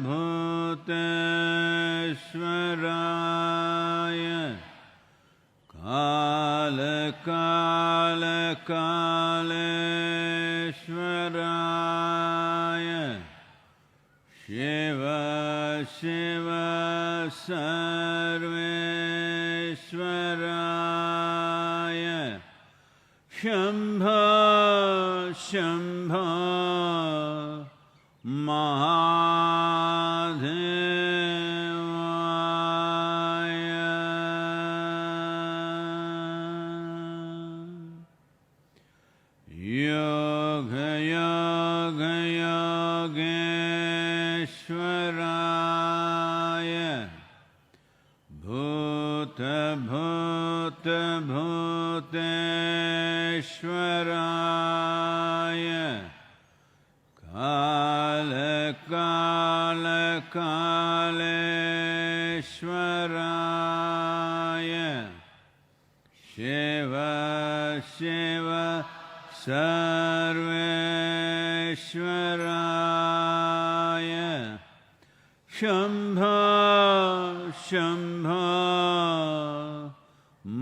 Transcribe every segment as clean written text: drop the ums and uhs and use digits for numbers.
भूतेश्वराय काल काल कालेश्वराय शिव शिव सर्वेश्वराय शंभो शंभो महादेवाय योग योग योगेश्वराय भूत भूत भूतेश्वराय काल काल कालेश्वराय शिव शिव सर्वेश्वराय शंभो शंभो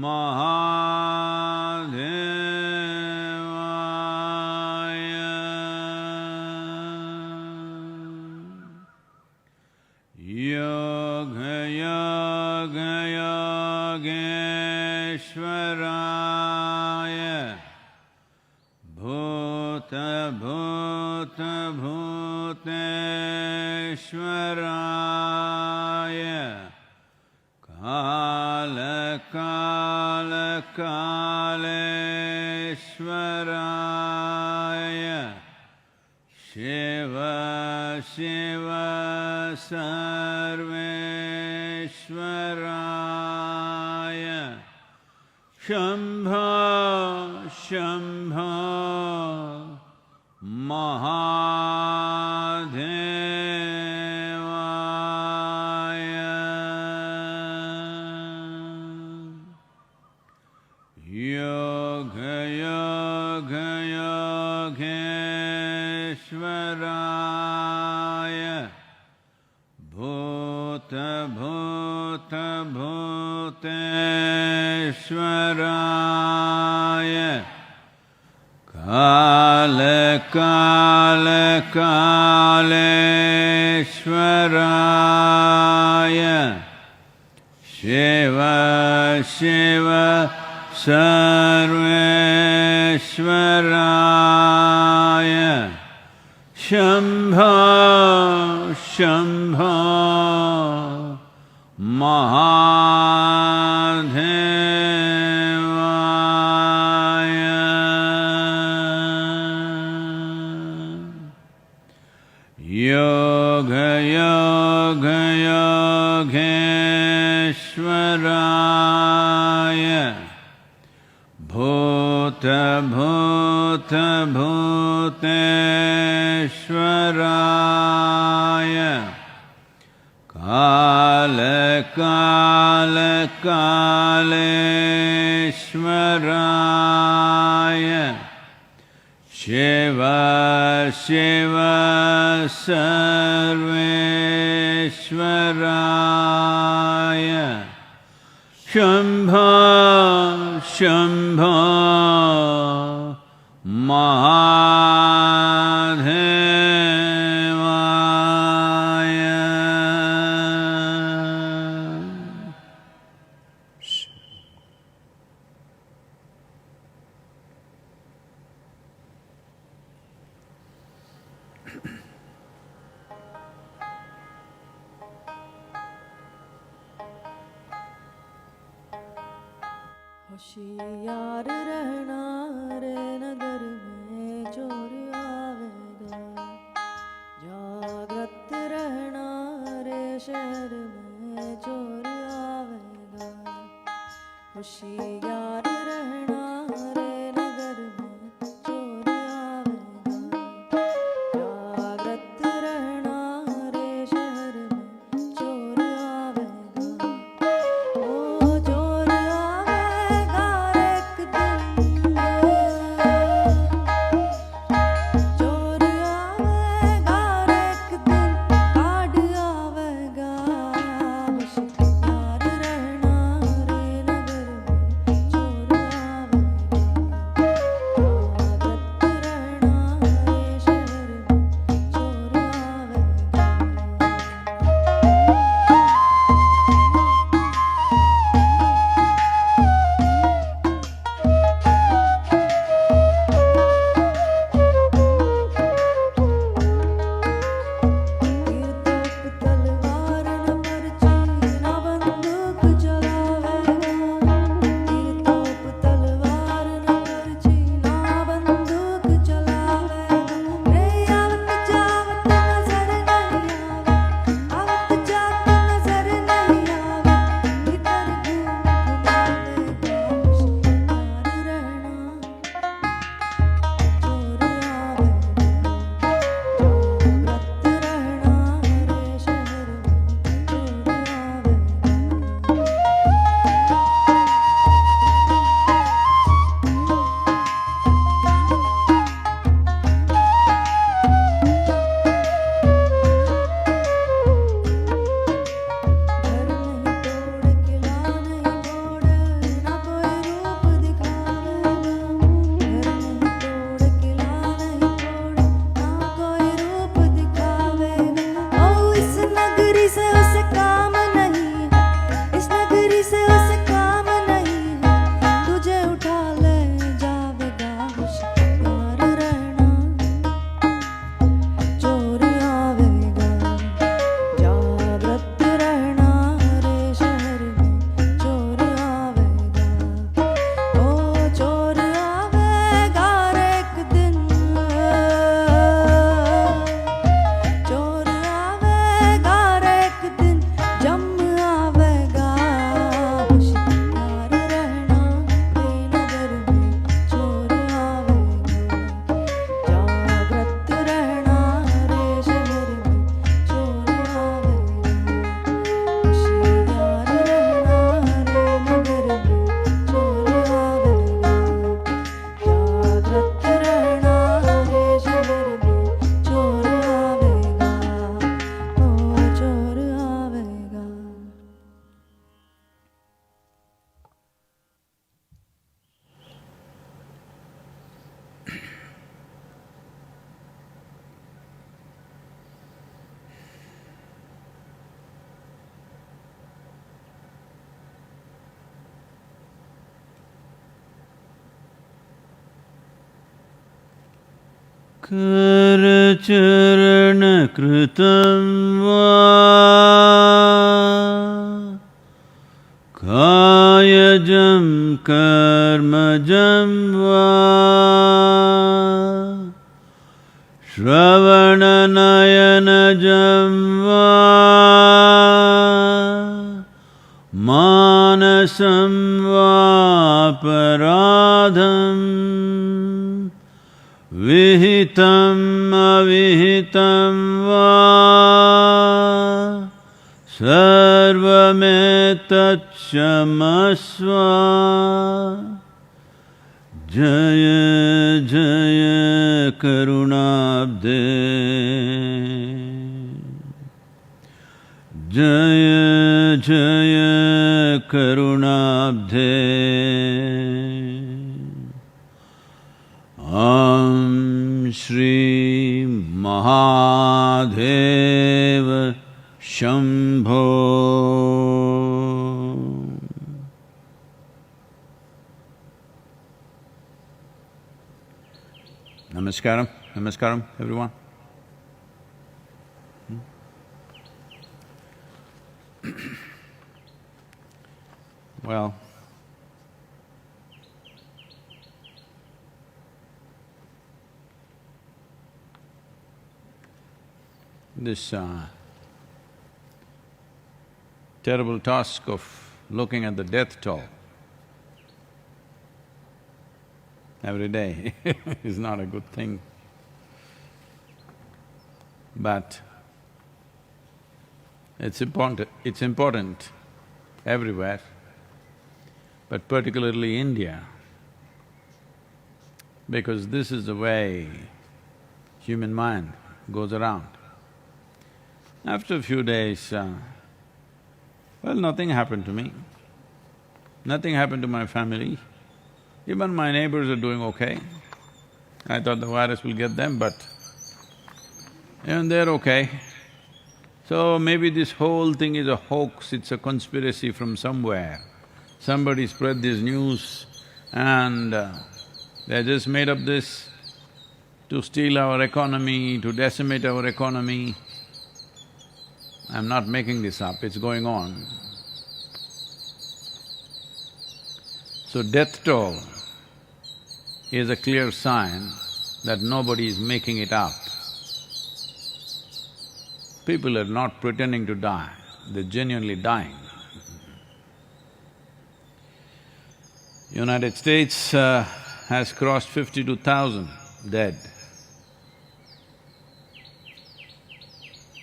महादेवाय योग योग योगेश्वराय भूत भूत भूतेश्वराय काल काल कालेश्वराय शिव शिव सर्वेश्वराय शंभो शंभो महादेवाय योग योग योगेश्वराय भूत भूत भूतेश्वराय काल काल कालेश्वराय शिव शिव सर्वेश्वराय शंभो शंभो महादेवाय योग योग योगेश्वराय भूत भूत भूतेश्वराय काल काल कालेश्वराय शिव शिव सर्वेश्वराय शंभो शंभो महादेवाय होशियार रहना रे नगर में चोर आवेगा, जागृत रहना रे शहर में चोर आवेगा। होशियार रहना रे नगर में चोर आवेगा, जागृत रहना रे शहर में चोर आवेगा। ओ चोर आवेगा एक दिन, चोर आवेगा एक दिन, काढ़ करचरणकृतं वा कायजं कर्मजं वा श्रवणनयनजं वा मानसं वापराधम् विहितम् अविहितं वा सर्वमेतत्क्षमस्व जय जय करुणाब्धे जय जय करुणाब्धे Shri Mahadev Shambho. Namaskaram, namaskaram everyone. Well, this terrible task of looking at the death toll every day is not a good thing. But it's important everywhere, but particularly India, because this is the way human mind goes around. After a few days, well, nothing happened to me, nothing happened to my family, even my neighbors are doing okay. I thought the virus will get them, but even they're okay. So maybe this whole thing is a hoax, it's a conspiracy from somewhere. Somebody spread this news and they just made up this to steal our economy, to decimate our economy. I'm not making this up, it's going on. So death toll is a clear sign that nobody is making it up. People are not pretending to die, they're genuinely dying. United States has crossed 52,000 dead.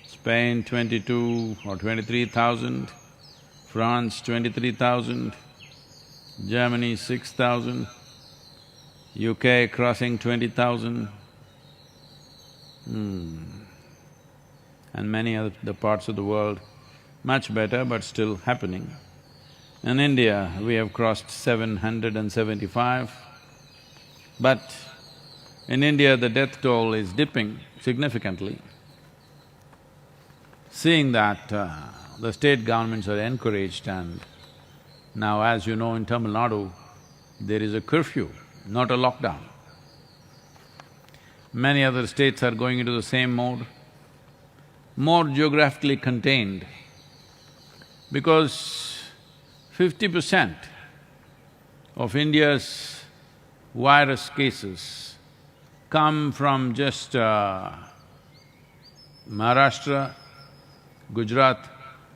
Spain 22 or 23,000, France 23,000, Germany 6,000, UK crossing 20,000, and many other parts of the world, much better but still happening. In India, we have crossed 775, but in India the death toll is dipping significantly. Seeing that the state governments are encouraged, and now as you know in Tamil Nadu, there is a curfew, not a lockdown. Many other states are going into the same mode, more geographically contained, because 50% of India's virus cases come from just Maharashtra, Gujarat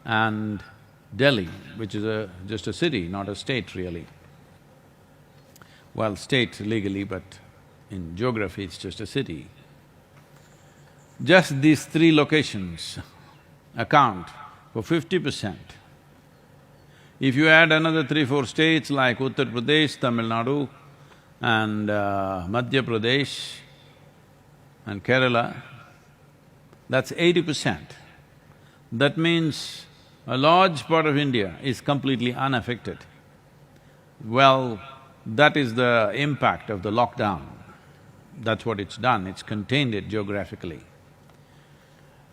and Delhi, which is just a city, not a state really. Well, state legally, but in geography it's just a city. Just these three locations account for 50%. If you add another 3-4 states like Uttar Pradesh, Tamil Nadu and Madhya Pradesh and Kerala, that's 80%. That means a large part of India is completely unaffected. Well, that is the impact of the lockdown. That's what it's done, it's contained it geographically.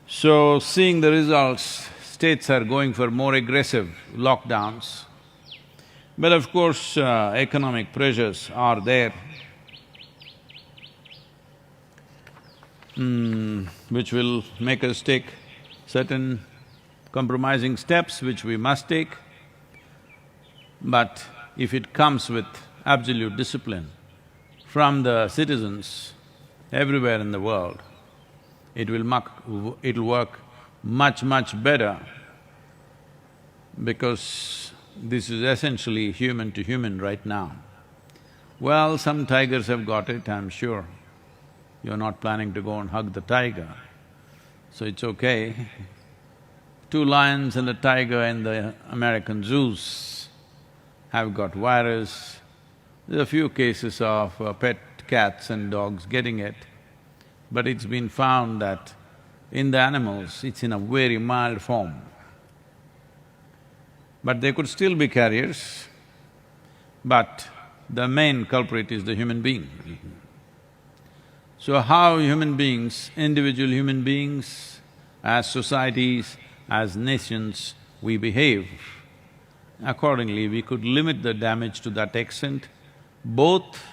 So, seeing the results, states are going for more aggressive lockdowns. But of course, economic pressures are there. which will make us take certain compromising steps which we must take. But if it comes with absolute discipline from the citizens everywhere in the world, it'll work much, much better, because this is essentially human to human right now. Well, some tigers have got it, I'm sure. You're not planning to go and hug the tiger, so it's okay. 2 lions and a tiger in the American zoos have got virus. There's a few cases of pet cats and dogs getting it, but it's been found that in the animals, it's in a very mild form. But they could still be carriers, but the main culprit is the human being. So how human beings, individual human beings, as societies, as nations, we behave, accordingly we could limit the damage to that extent. Both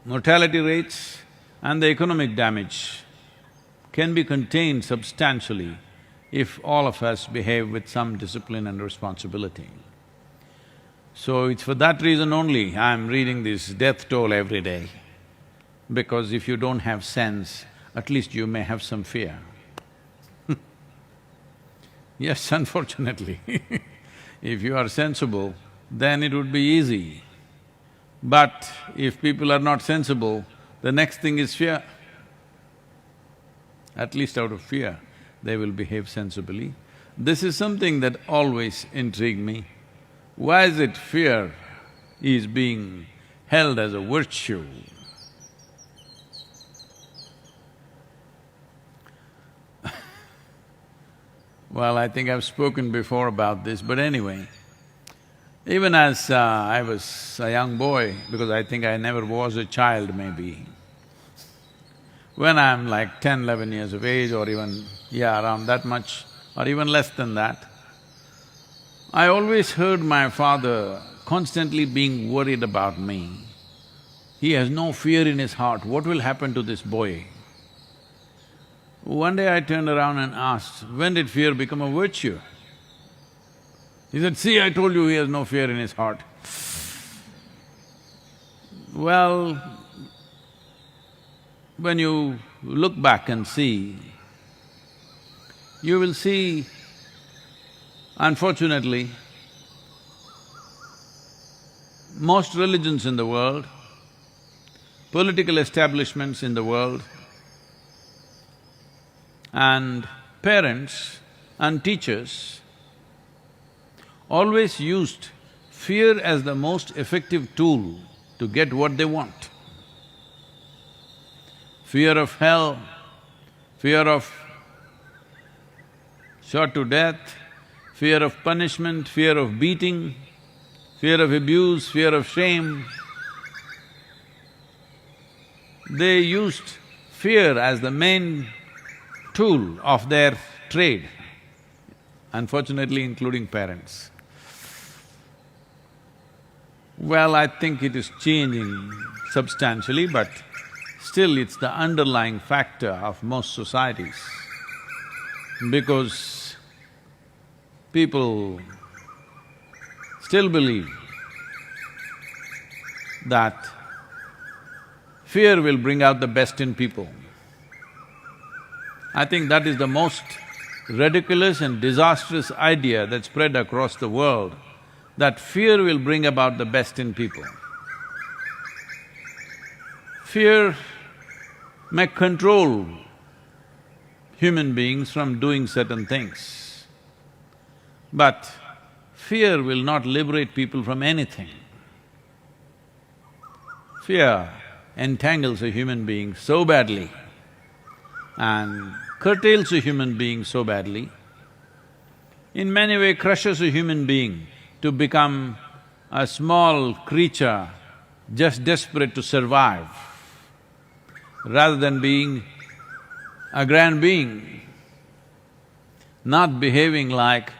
mortality rates and the economic damage can be contained substantially if all of us behave with some discipline and responsibility. So it's for that reason only I'm reading this death toll every day, because if you don't have sense, at least you may have some fear. Yes, unfortunately if you are sensible, then it would be easy. But if people are not sensible, the next thing is fear. At least out of fear, they will behave sensibly. This is something that always intrigued me. Why is it fear is being held as a virtue? Well, I think I've spoken before about this, but anyway, even as I was a young boy, because I think I never was a child maybe, when I'm like 10, 11 years of age or even, around that much or even less than that, I always heard my father constantly being worried about me. He has no fear in his heart, what will happen to this boy? One day I turned around and asked, when did fear become a virtue? He said, see, I told you he has no fear in his heart. Well, when you look back and see, you will see, unfortunately, most religions in the world, political establishments in the world, and parents and teachers always used fear as the most effective tool to get what they want. Fear of hell, fear of shot to death, fear of punishment, fear of beating, fear of abuse, fear of shame. They used fear as the main tool of their trade, unfortunately including parents. Well, I think it is changing substantially, but still it's the underlying factor of most societies, because people still believe that fear will bring out the best in people. I think that is the most ridiculous and disastrous idea that spread across the world, that fear will bring about the best in people. Fear may control human beings from doing certain things, but fear will not liberate people from anything. Fear entangles a human being so badly and curtails a human being so badly, in many ways crushes a human being to become a small creature just desperate to survive, rather than being a grand being, not behaving like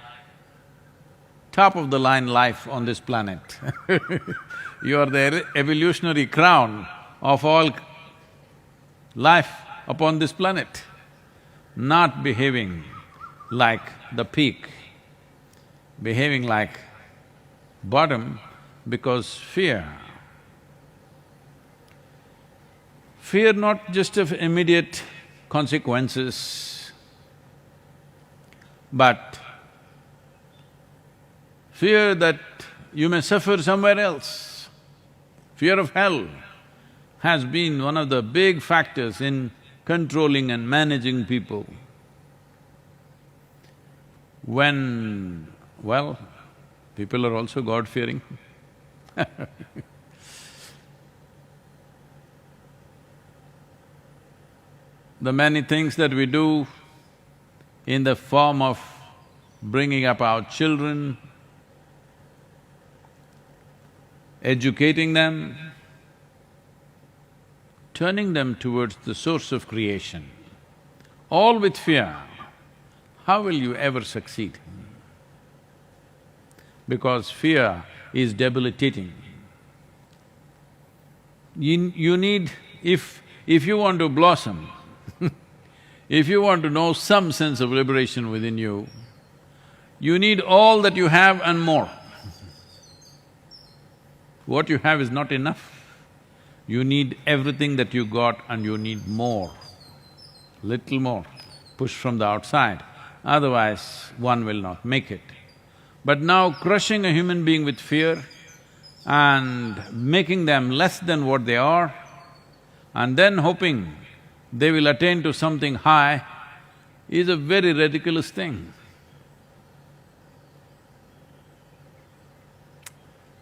top-of-the-line life on this planet. You are the evolutionary crown of all life upon this planet, not behaving like the peak, behaving like bottom because fear. Fear not just of immediate consequences, but fear that you may suffer somewhere else. Fear of hell has been one of the big factors in controlling and managing people. Well, people are also God-fearing. The many things that we do in the form of bringing up our children, educating them, turning them towards the source of creation, all with fear, how will you ever succeed? Because fear is debilitating. You need… if you want to blossom, if you want to know some sense of liberation within you, you need all that you have and more. What you have is not enough. You need everything that you got and you need more, little more, push from the outside, otherwise one will not make it. But now crushing a human being with fear and making them less than what they are, and then hoping they will attain to something high is a very ridiculous thing.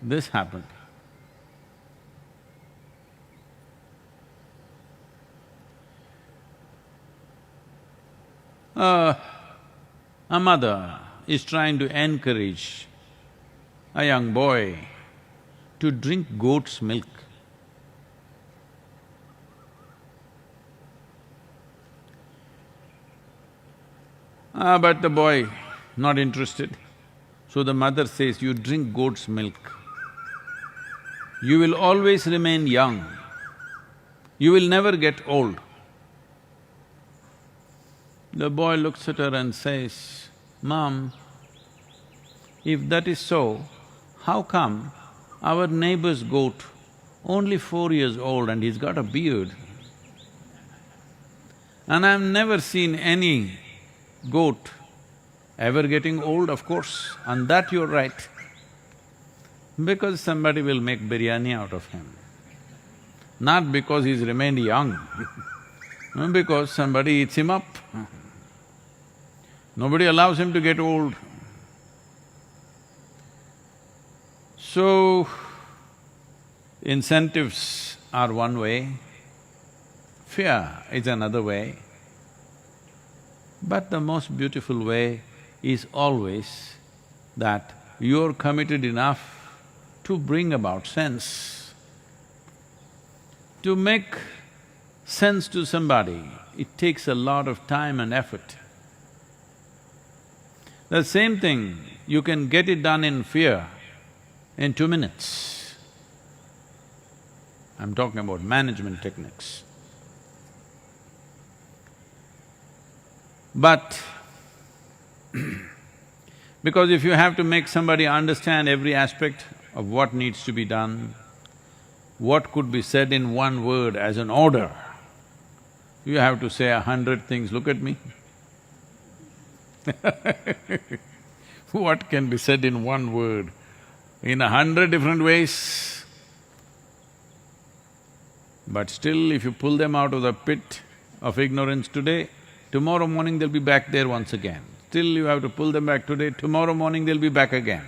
This happened. A mother is trying to encourage a young boy to drink goat's milk. But the boy not interested. So the mother says, you drink goat's milk, you will always remain young, you will never get old. The boy looks at her and says, Mom, if that is so, how come our neighbor's goat, only 4 years old and he's got a beard? And I've never seen any goat ever getting old, of course, and that you're right. Because somebody will make biryani out of him. Not because he's remained young, because somebody eats him up. Nobody allows him to get old. So, incentives are one way, fear is another way. But the most beautiful way is always that you're committed enough to bring about sense. To make sense to somebody, it takes a lot of time and effort. The same thing, you can get it done in fear in 2 minutes. I'm talking about management techniques. But because if you have to make somebody understand every aspect of what needs to be done, what could be said in one word as an order, you have to say 100 things, look at me. What can be said in one word? In 100 different ways. But still, if you pull them out of the pit of ignorance today, tomorrow morning they'll be back there once again. Still you have to pull them back today, tomorrow morning they'll be back again.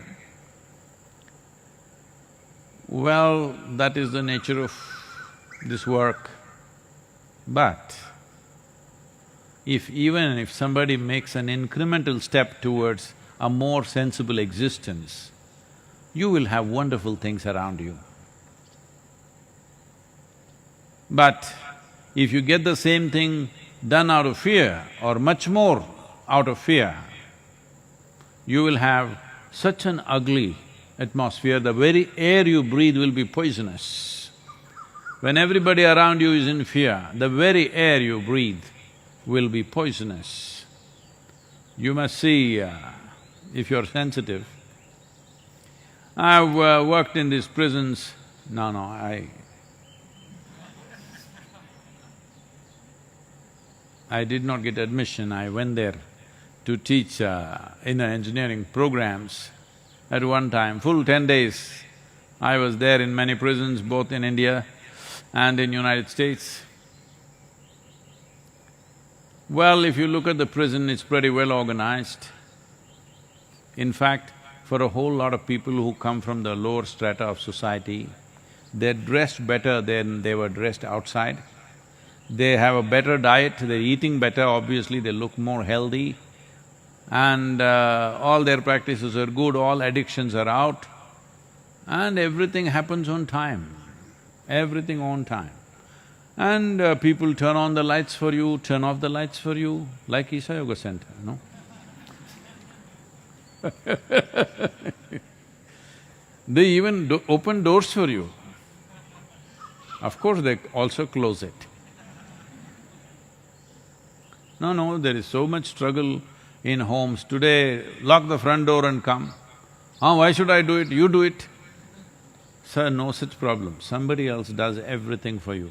Well, that is the nature of this work. But even if somebody makes an incremental step towards a more sensible existence, you will have wonderful things around you. But if you get the same thing done out of fear or much more out of fear, you will have such an ugly atmosphere, the very air you breathe will be poisonous. When everybody around you is in fear, the very air you breathe will be poisonous. You must see, if you're sensitive. I've worked in these prisons. No, I did not get admission. I went there to teach in engineering programs. At one time, full 10 days, I was there in many prisons, both in India and in United States. Well, if you look at the prison, it's pretty well organized. In fact, for a whole lot of people who come from the lower strata of society, they're dressed better than they were dressed outside. They have a better diet, they're eating better, obviously they look more healthy, and all their practices are good, all addictions are out, and everything happens on time, everything on time. And people turn on the lights for you, turn off the lights for you, like Isha Yoga Center, no? They even open doors for you. Of course, they also close it. No, there is so much struggle in homes. Today, lock the front door and come. Why should I do it? You do it. Sir, no such problem. Somebody else does everything for you.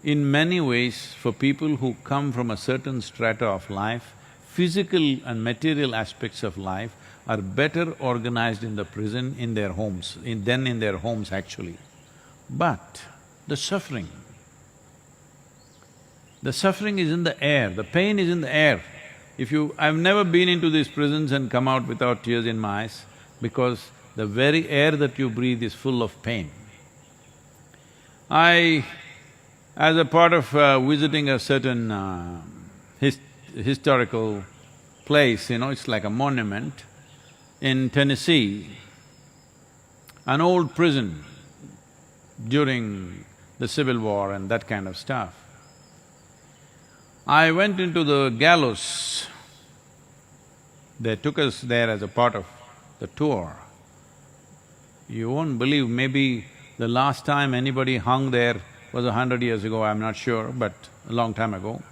In many ways, for people who come from a certain strata of life, physical and material aspects of life are better organized in the prison, in their homes, than in their homes actually. But the suffering is in the air, the pain is in the air. I've never been into these prisons and come out without tears in my eyes, because the very air that you breathe is full of pain. As a part of visiting a certain historical place, it's like a monument in Tennessee, an old prison during the Civil War and that kind of stuff. I went into the gallows. They took us there as a part of the tour. You won't believe, maybe the last time anybody hung there was 100 years ago, I'm not sure, but a long time ago.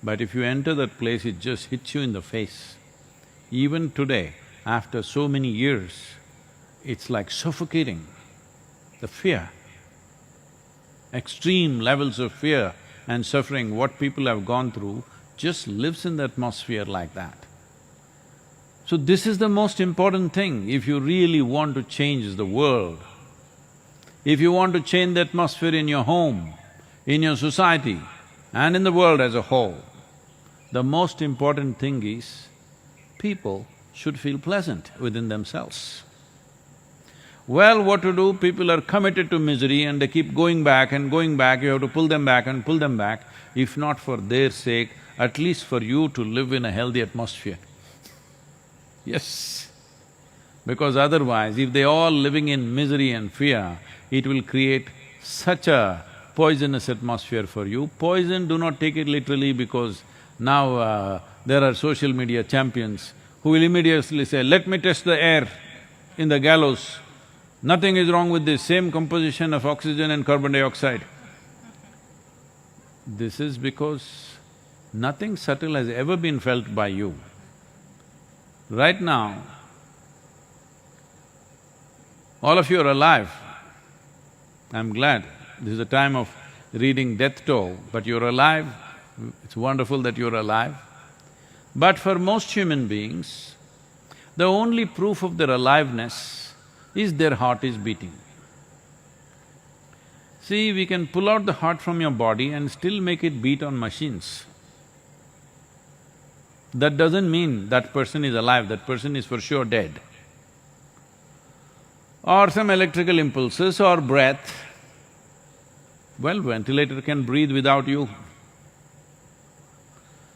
But if you enter that place, it just hits you in the face. Even today, after so many years, it's like suffocating. The fear, extreme levels of fear and suffering, what people have gone through, just lives in the atmosphere like that. So this is the most important thing if you really want to change the world. If you want to change the atmosphere in your home, in your society and in the world as a whole, the most important thing is people should feel pleasant within themselves. Well, what to do? People are committed to misery and they keep going back and going back, you have to pull them back and pull them back, if not for their sake, at least for you to live in a healthy atmosphere. Yes, because otherwise, if they're all living in misery and fear, it will create such a poisonous atmosphere for you. Poison, do not take it literally, because now there are social media champions who will immediately say, let me test the air in the gallows. Nothing is wrong with this, same composition of oxygen and carbon dioxide. This is because nothing subtle has ever been felt by you. Right now, all of you are alive. I'm glad. This is a time of reading death toll, but you're alive. It's wonderful that you're alive. But for most human beings, the only proof of their aliveness is their heart is beating. See, we can pull out the heart from your body and still make it beat on machines. That doesn't mean that person is alive, that person is for sure dead. Or some electrical impulses or breath. Well, ventilator can breathe without you.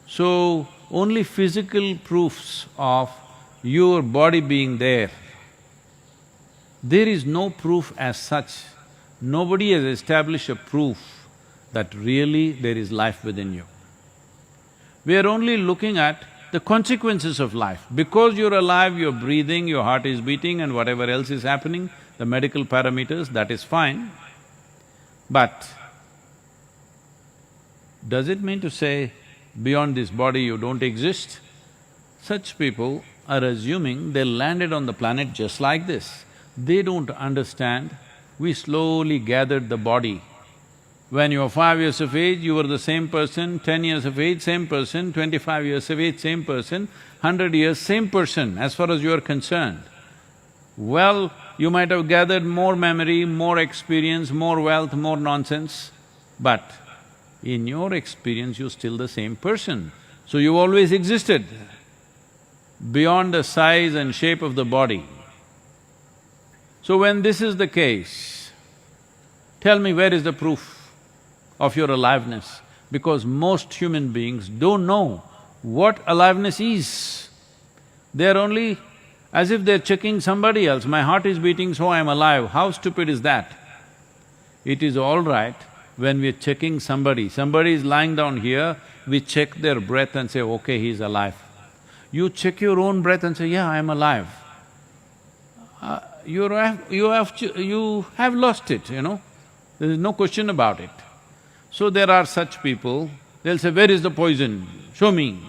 So, only physical proofs of your body being there. There is no proof as such. Nobody has established a proof that really there is life within you. We are only looking at the consequences of life. Because you're alive, you're breathing, your heart is beating and whatever else is happening, the medical parameters, that is fine. But does it mean to say beyond this body you don't exist? Such people are assuming they landed on the planet just like this. They don't understand, we slowly gathered the body. When you were 5 years of age, you were the same person, 10 years of age, same person, 25 years of age, same person, 100 years, same person, as far as you are concerned. Well, you might have gathered more memory, more experience, more wealth, more nonsense, but in your experience, you're still the same person. So you've always existed beyond the size and shape of the body. So when this is the case, tell me where is the proof of your aliveness? Because most human beings don't know what aliveness is. They're only as if they're checking somebody else, my heart is beating so I'm alive. How stupid is that? It is all right when we're checking somebody is lying down here, we check their breath and say, okay, he's alive. You check your own breath and say, yeah, I'm alive. You have lost it, you know, there is no question about it. So there are such people, they'll say, where is the poison? Show me.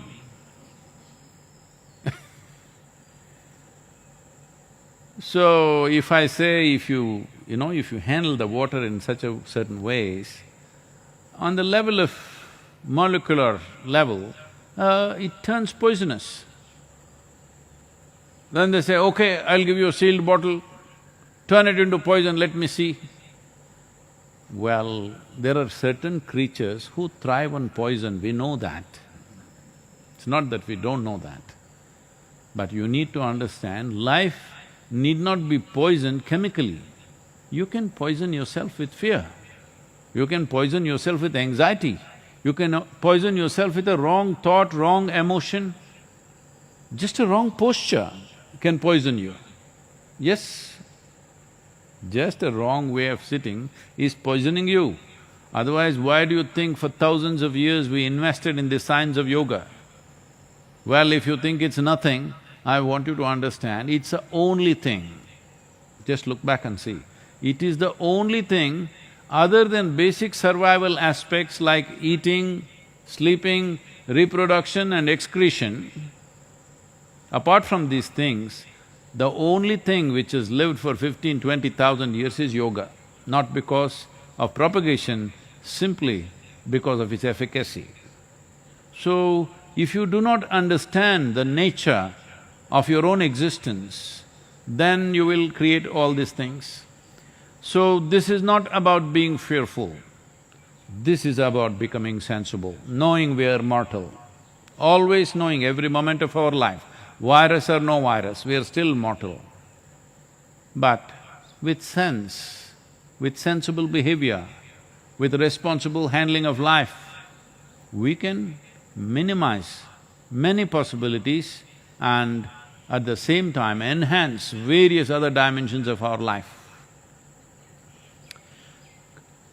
So if I say, if you handle the water in such a certain ways, on the level of molecular level, it turns poisonous. Then they say, okay, I'll give you a sealed bottle, turn it into poison, let me see. Well, there are certain creatures who thrive on poison, we know that. It's not that we don't know that. But you need to understand, life need not be poisoned chemically. You can poison yourself with fear. You can poison yourself with anxiety. You can poison yourself with a wrong thought, wrong emotion. Just a wrong posture can poison you. Yes, just a wrong way of sitting is poisoning you. Otherwise, why do you think for thousands of years we invested in the science of yoga? Well, if you think it's nothing, I want you to understand, it's the only thing. Just look back and see. It is the only thing other than basic survival aspects like eating, sleeping, reproduction and excretion. Apart from these things, the only thing which has lived for 15,000–20,000 years is yoga. Not because of propagation, simply because of its efficacy. So, if you do not understand the nature of your own existence, then you will create all these things. So, this is not about being fearful, this is about becoming sensible, knowing we are mortal, always knowing every moment of our life, virus or no virus, we are still mortal. But with sense, with sensible behavior, with responsible handling of life, we can minimize many possibilities and at the same time enhance various other dimensions of our life.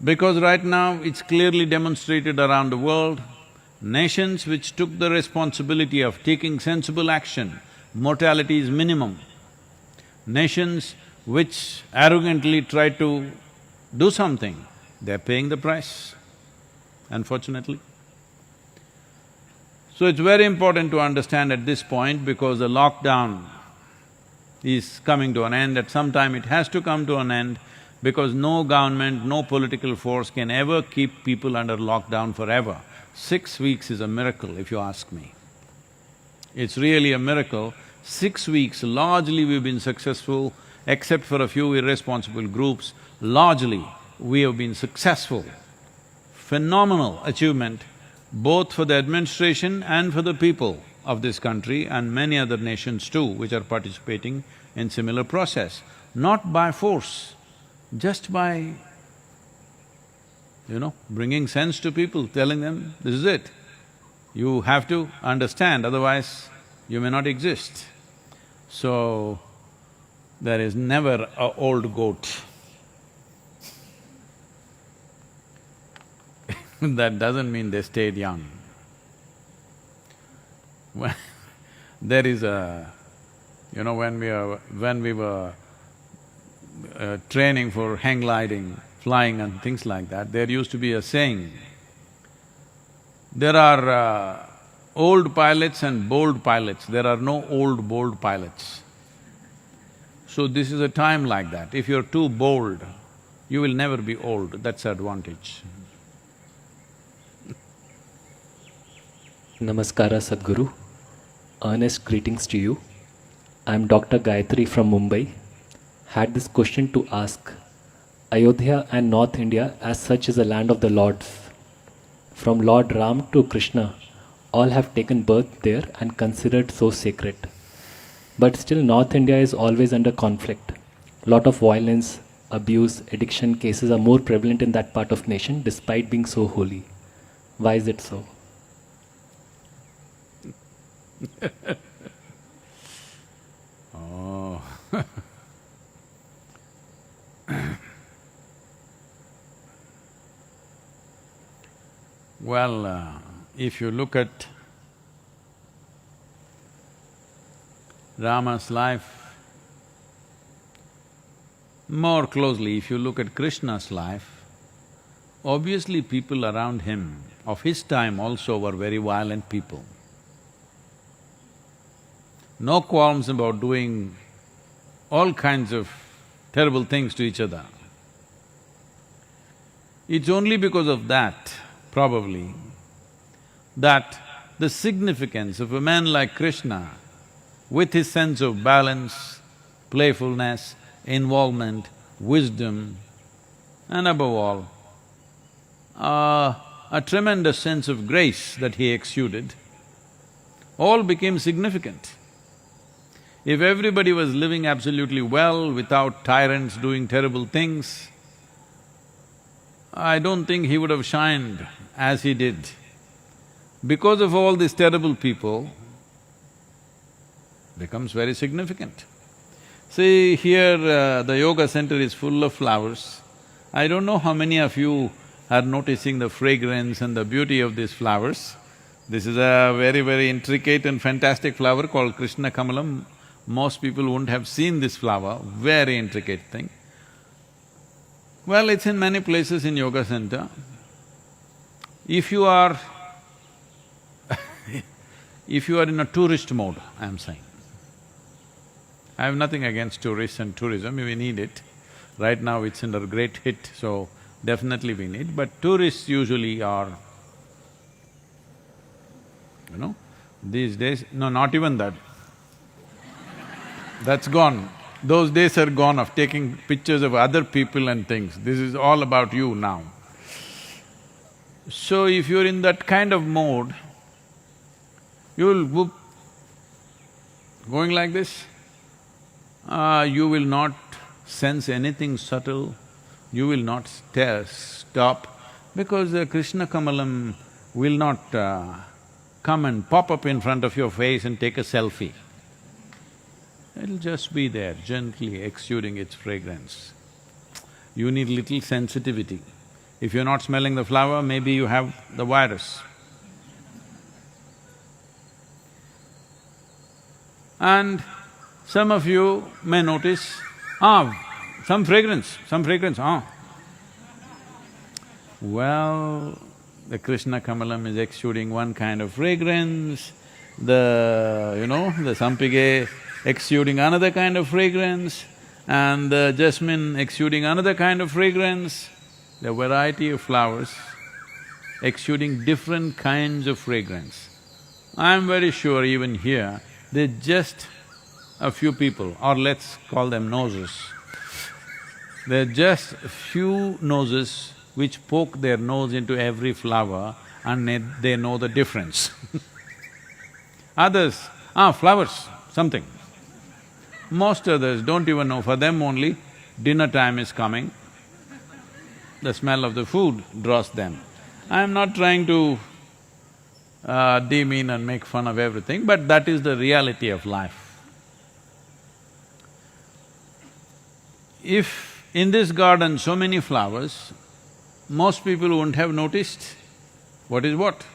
Because right now it's clearly demonstrated around the world, nations which took the responsibility of taking sensible action, mortality is minimum. Nations which arrogantly try to do something, they're paying the price, unfortunately. So it's very important to understand at this point, because the lockdown is coming to an end, at some time it has to come to an end, because no government, no political force can ever keep people under lockdown forever. 6 weeks is a miracle, if you ask me. It's really a miracle. 6 weeks, largely we've been successful, except for a few irresponsible groups, largely we have been successful. Phenomenal achievement, both for the administration and for the people of this country and many other nations too, which are participating in similar process. Not by force, just by, bringing sense to people, telling them, this is it. You have to understand, otherwise you may not exist. So, there is never a old goat. That doesn't mean they stayed young. There is a… when we were training for hang gliding, flying and things like that, there used to be a saying, there are old pilots and bold pilots, there are no old, bold pilots. So this is a time like that. If you're too bold, you will never be old, that's the advantage. Namaskara Sadhguru. Earnest greetings to you. I am Dr. Gayatri from Mumbai. Had this question to ask. Ayodhya and North India as such is a land of the lords. From Lord Ram to Krishna, all have taken birth there and considered so sacred. But still North India is always under conflict. Lot of violence, abuse, addiction cases are more prevalent in that part of nation despite being so holy. Why is it so? Oh Well, if you look at Rama's life more closely, if you look at Krishna's life, obviously people around him of his time also were very violent people. No qualms about doing all kinds of terrible things to each other. It's only because of that, probably, that the significance of a man like Krishna, with his sense of balance, playfulness, involvement, wisdom, and above all, a tremendous sense of grace that he exuded, all became significant. If everybody was living absolutely well without tyrants doing terrible things, I don't think he would have shined as he did. Because of all these terrible people, becomes very significant. See, here the yoga center is full of flowers. I don't know how many of you are noticing the fragrance and the beauty of these flowers. This is a very, very intricate and fantastic flower called Krishna Kamalam. Most people wouldn't have seen this flower, very intricate thing. Well, it's in many places in yoga center. If you are if you are in a tourist mode, I'm saying, I have nothing against tourists and tourism, we need it. Right now it's under great hit, so definitely we need, but tourists usually are, these days, no, not even that. That's gone. Those days are gone of taking pictures of other people and things. This is all about you now. So if you're in that kind of mode, you'll whoop, going like this, you will not sense anything subtle, you will not stop, because Krishna Kamalam will not come and pop up in front of your face and take a selfie. It'll just be there, gently exuding its fragrance. You need little sensitivity. If you're not smelling the flower, maybe you have the virus. And some of you may notice, some fragrance, Well, the Krishna Kamalam is exuding one kind of fragrance, the sampige exuding another kind of fragrance, and the jasmine exuding another kind of fragrance. The variety of flowers exuding different kinds of fragrance. I'm very sure even here, they're just a few people, or let's call them noses. They're just a few noses which poke their nose into every flower and they know the difference. Others, flowers, something. Most others don't even know, for them only dinner time is coming, the smell of the food draws them. I'm not trying to demean and make fun of everything, but that is the reality of life. If in this garden so many flowers, most people wouldn't have noticed what is what.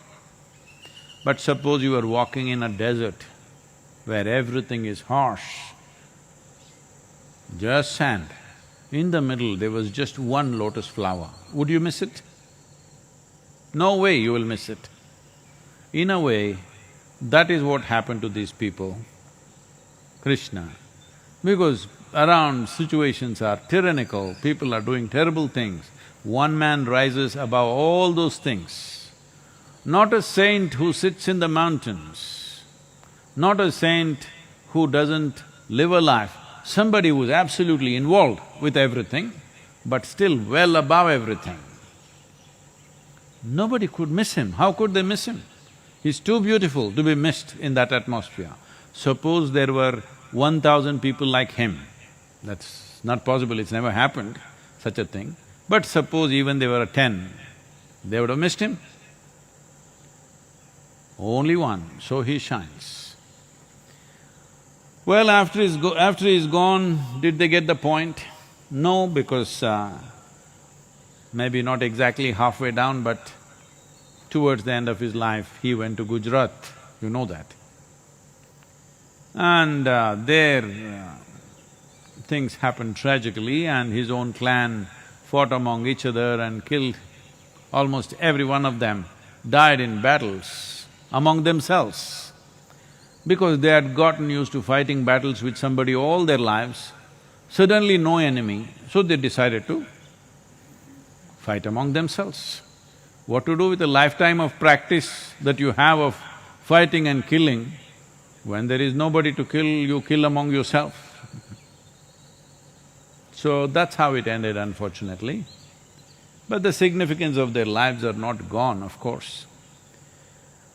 But suppose you are walking in a desert where everything is harsh, just sand, in the middle there was just one lotus flower, would you miss it? No way you will miss it. In a way, that is what happened to these people, Krishna. Because around situations are tyrannical, people are doing terrible things, one man rises above all those things. Not a saint who sits in the mountains, not a saint who doesn't live a life, somebody who's absolutely involved with everything, but still well above everything. Nobody could miss him. How could they miss him? He's too beautiful to be missed in that atmosphere. Suppose there were 1,000 people like him, that's not possible, it's never happened, such a thing. But suppose even there were 10, they would have missed him. Only one, so he shines. Well, after he's gone, did they get the point? No, because maybe not exactly halfway down, but towards the end of his life, he went to Gujarat, you know that. And there things happened tragically and his own clan fought among each other and killed almost every one of them, died in battles among themselves. Because they had gotten used to fighting battles with somebody all their lives, suddenly no enemy, so they decided to fight among themselves. What to do with a lifetime of practice that you have of fighting and killing? When there is nobody to kill, you kill among yourself. So that's how it ended, unfortunately. But the significance of their lives are not gone, of course.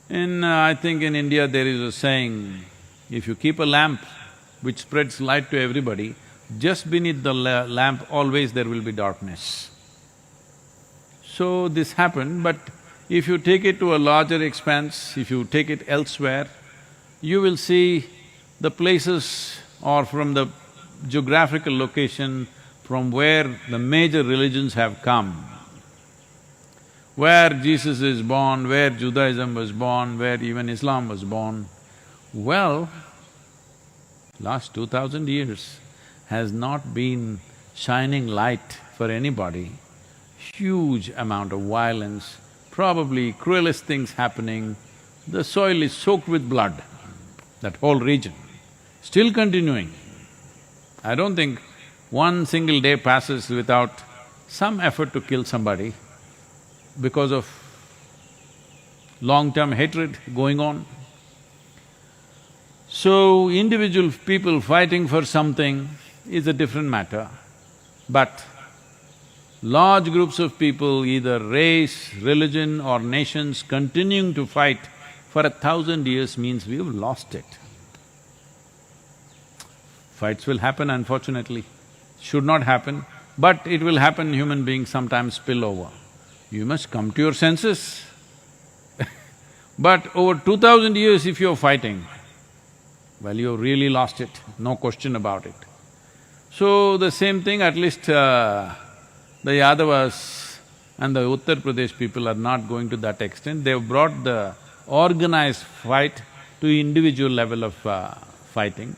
I think in India there is a saying, if you keep a lamp which spreads light to everybody, just beneath the lamp always there will be darkness. So this happened, but if you take it to a larger expanse, if you take it elsewhere, you will see the places or from the geographical location from where the major religions have come, where Jesus is born, where Judaism was born, where even Islam was born. Well, last 2000 years has not been shining light for anybody. Huge amount of violence, probably cruelest things happening. The soil is soaked with blood, that whole region, still continuing. I don't think one single day passes without some effort to kill somebody because of long-term hatred going on. So, individual people fighting for something is a different matter, but large groups of people, either race, religion or nations continuing to fight for 1,000 years means we've lost it. Fights will happen, unfortunately. Should not happen, but it will happen. Human beings sometimes spill over. You must come to your senses. But over 2,000 years if you're fighting, well, you've really lost it, no question about it. So the same thing, at least the Yadavas and the Uttar Pradesh people are not going to that extent. They've brought the organized fight to individual level of fighting,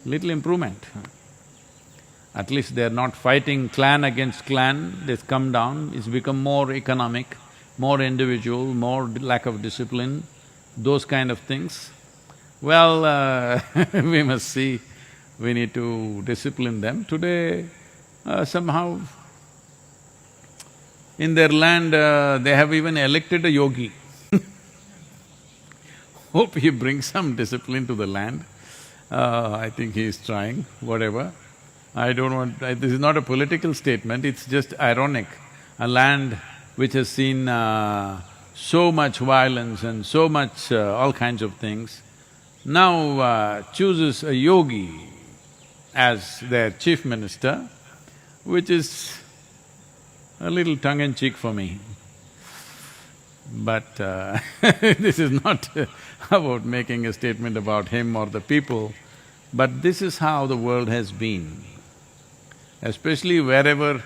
little improvement. At least they're not fighting clan against clan, they've come down, it's become more economic, more individual, more lack of discipline, those kind of things. Well, we must see, we need to discipline them. Today, somehow, in their land, they have even elected a yogi. Hope he brings some discipline to the land. I think he is trying, whatever. I don't want… this is not a political statement, it's just ironic. A land which has seen so much violence and so much all kinds of things, now chooses a yogi as their chief minister, which is a little tongue-in-cheek for me. But this is not about making a statement about him or the people, but this is how the world has been. Especially wherever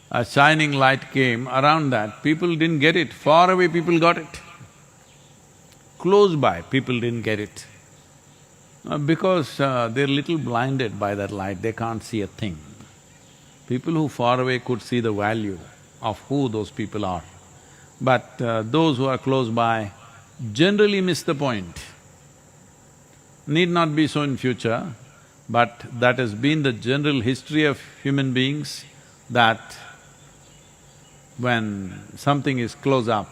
a shining light came, around that, people didn't get it. Far away people got it. Close by, people didn't get it. Because they're little blinded by that light, they can't see a thing. People who far away could see the value of who those people are. But those who are close by generally miss the point. Need not be so in future, but that has been the general history of human beings, that when something is close up,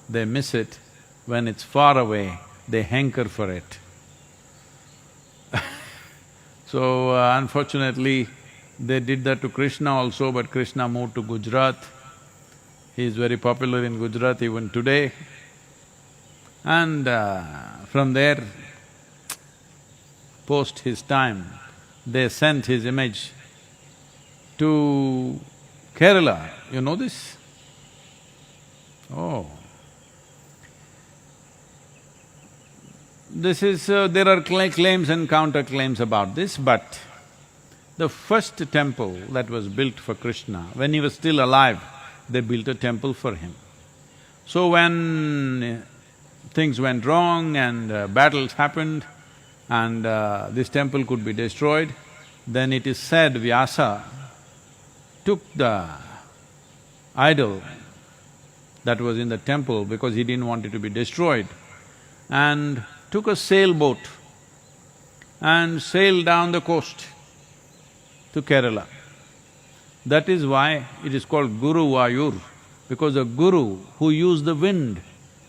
they miss it. When it's far away, they hanker for it. So, unfortunately, they did that to Krishna also, but Krishna moved to Gujarat. He is very popular in Gujarat even today. And from there, post his time, they sent his image to Kerala. You know this? Oh. This is… there are claims and counterclaims about this, but the first temple that was built for Krishna, when he was still alive, they built a temple for him. So when things went wrong and battles happened and this temple could be destroyed, then it is said Vyasa took the idol that was in the temple because he didn't want it to be destroyed, and took a sailboat and sailed down the coast to Kerala. That is why it is called Guru Vayur, because a guru who used the wind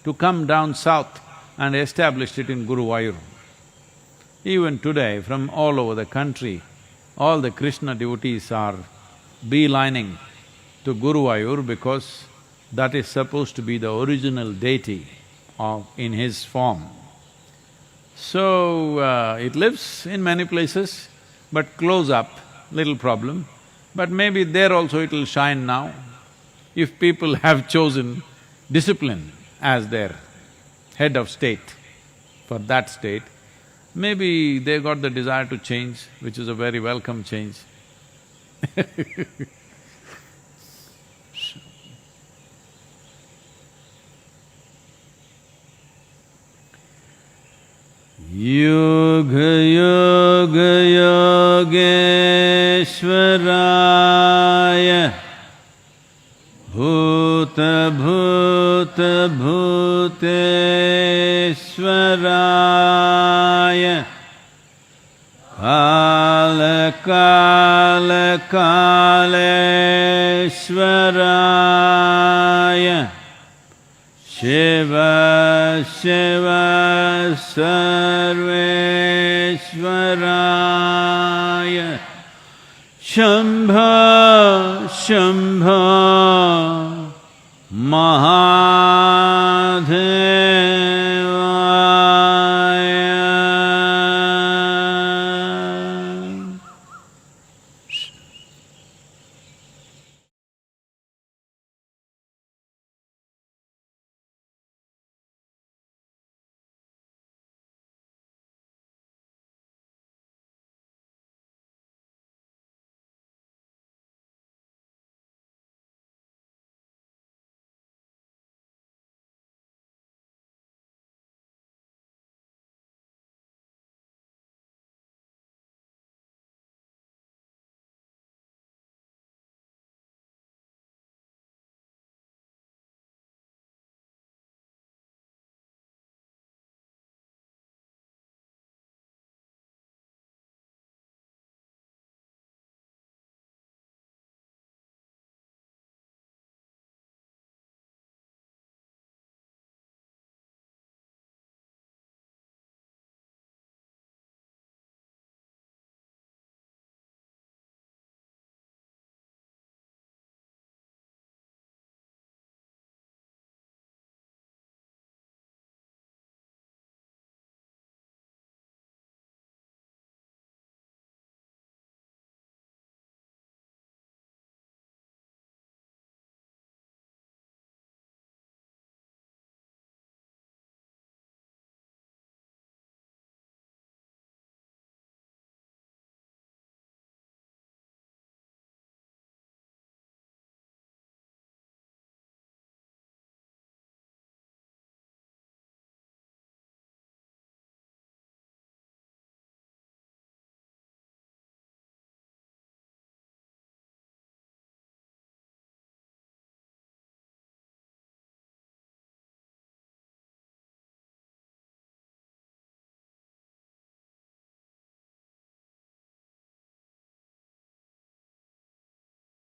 to come down south and established it in Guru Vayur. Even today, from all over the country, all the Krishna devotees are beelining to Guru Vayur because that is supposed to be the original deity in his form. So, it lives in many places, but close up, little problem. But maybe there also it will shine now. If people have chosen discipline as their head of state for that state, maybe they got the desire to change, which is a very welcome change. Yoga Yoga Yogeshwaraya Bhuta Bhuta Bhuteshwaraya Kala Kala Kaleshwaraya Shiva Shiva Sureshwaraya Shambha Shambha Maha